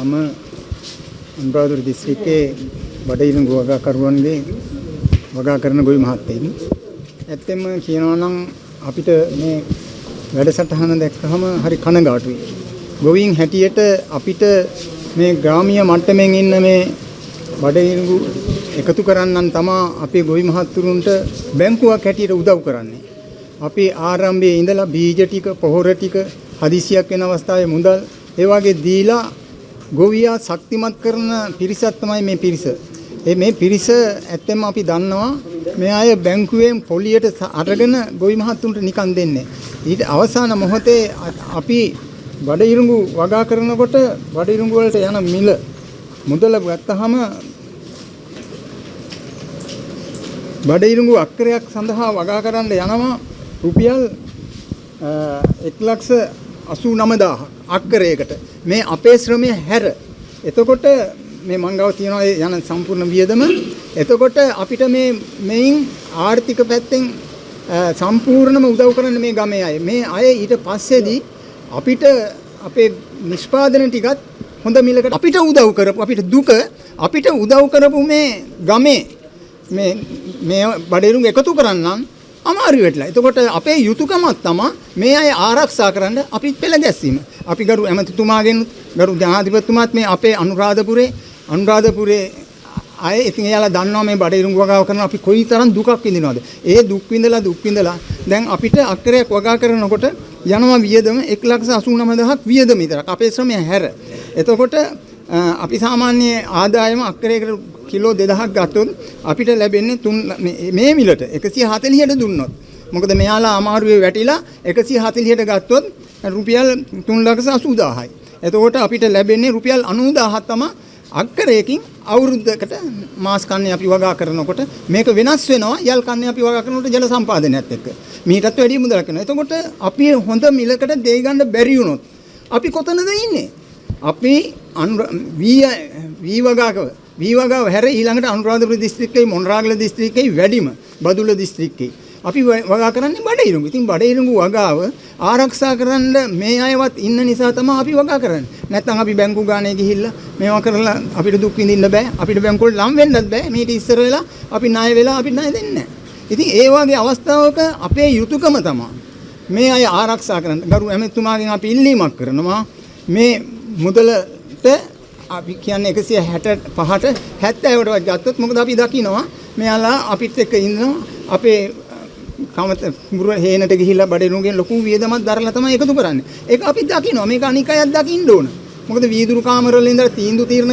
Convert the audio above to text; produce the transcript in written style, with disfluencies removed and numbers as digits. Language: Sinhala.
මම අනුරාධපුර දිස්ත්‍රික්කයේ බඩිරංගු වගාකරුවන්ගේ වගා කරන ගොවි මහත්තයෙක්. ඇත්තෙන්ම කියනවා නම් අපිට මේ වැඩසටහන දැක්කහම හරි කනගාටුයි. ගොවීන් හැටියට අපිට මේ ග්‍රාමීය මට්ටමින් ඉන්න මේ බඩිරංගු එකතු කරන්නන් තමයි අපේ ගොවි මහත්තුරුන්ට බැංකුවක් හැටියට උදව් කරන්නේ. අපි ආරම්භයේ ඉඳලා බීජ ටික, පොහොර ටික, හදිසියක් වෙන අවස්ථාවේ මුදල් ඒ වගේ දීලා ගොවියා ශක්තිමත් කරන පිරිසක් තමයි මේ පිරිස. මේ පිරිස ඇත්තෙන්ම අපි දන්නවා මේ අය බැංකුවෙන් පොලියට අරගෙන ගොවි මහත්තුන්ට නිකන් දෙන්නේ. ඊට අවසාන මොහොතේ අපි බඩිරංගු වගා කරනකොට බඩිරංගු වලට යන මුදල ගත්තාම බඩිරංගු අක්කරයක් සඳහා වගා කරන්න යනවා රුපියල් 1,89,000 අක්කරයකට. මේ අපේ ශ්‍රමය හැර. එතකොට මේ මංගව තියනවා යන සම්පූර්ණ වියදම. එතකොට අපිට මේන් ආර්ථික පැත්තෙන් සම්පූර්ණම උදව් කරන්න මේ ගමේ අය. මේ අය ඊට පස්සේදී අපිට අපේ නිෂ්පාදන ටිකත් හොඳ මිලකට අපිට උදව් කරපු අපිට උදව් කරපු මේ ගමේ මේ බඩිරංගු එකතු කරන්නම් අමාරු වෙట్లా. එතකොට අපේ යුතුයකමක් තමයි මේ අය ආරක්ෂා කරන්න අපි පෙළ ගැස්වීම. අපි ගරු ඇමතිතුමාගෙන් ගරු ජනාධිපතිතුමාත් මේ අපේ අනුරාධපුරේ අය ඉතින් එයාලා දන්නවා මේ බඩිරංගු වගාව කරන අපි කොයිතරම් දුකක් විඳිනවද. ඒ දුක් විඳලා දැන් අපිට අක්කරයක් වගා කරනකොට යනවා වියදම 1,89,000ක් වියදම විතරක් අපේ ශ්‍රමය හැර. එතකොට අපි සාමාන්‍ය ආදායම අක්කරයකට කිලෝ 2,000ක් ගත්තොත් අපිට ලැබෙන්නේ මේ මිලට 140ට දුන්නොත්. මොකද මෙයාලා අමාරුවේ වැටිලා 140ට ගත්තොත් රුපියල් 3,80,000යි. එතකොට අපිට ලැබෙන්නේ රුපියල් 90,000ක් තමයි අක්කරයකින් අවුරුද්දකට මාස් කන්නේ අපි වගා කරනකොට මේක වෙනස් වෙනවා යල් කන්නේ අපි වගා කරනකොට ජල සම්පාදනයත් එක්ක. මීටත් වැඩිය මුදලක් වෙනවා. එතකොට අපි හොඳ මිලකට දෙයි ගන්න බැරි වුණොත් අපි කොතනද ඉන්නේ? අපි වී වගාව හැර ඊළඟට අනුරාධපුර දිස්ත්‍රික්කයේ මොණරාගල දිස්ත්‍රික්කයේ වැඩිම බදුල්ල දිස්ත්‍රික්කයේ අපි වගා කරන්නේ බඩිරංගු. ඉතින් බඩිරංගු වගාව ආරක්ෂා කරන්න මේ අයවත් ඉන්න නිසා තමයි අපි වගා කරන්නේ. නැත්නම් අපි බැංකු ගානේ ගිහිල්ලා මේවා කරලා අපිට දුක් විඳින්න බෑ. අපිට බැංකුවල ලම් වෙන්නත් බෑ. මේක ඉස්සර වෙලා අපි ණය වෙලා අපි ණය දෙන්නේ නැහැ. ඉතින් ඒ වගේ අවස්ථාවක අපේ යුතුයකම තමයි මේ අය ආරක්ෂා කරන්න. ගරු ඇමතිතුමාගෙන් අපි ඉල්ලීමක් කරනවා මේ මුදලට අපි කියන්නේ 165ට 70ටවත් ගත්තොත් මොකද අපි දකිනවා මෙයාලා අපිත් එක්ක ඉන්නවා අපේ කමත මුර හේනට ගිහිල්ලා බඩිරංගුගෙන් ලොකු වියදමක් දරලා තමයි එකතු කරන්නේ. ඒක අපි දකිනවා. මේක අනික් අයත් දකින්න ඕන. මොකද වීදුරු කාමරවල ඉඳලා තීන්දුව తీරන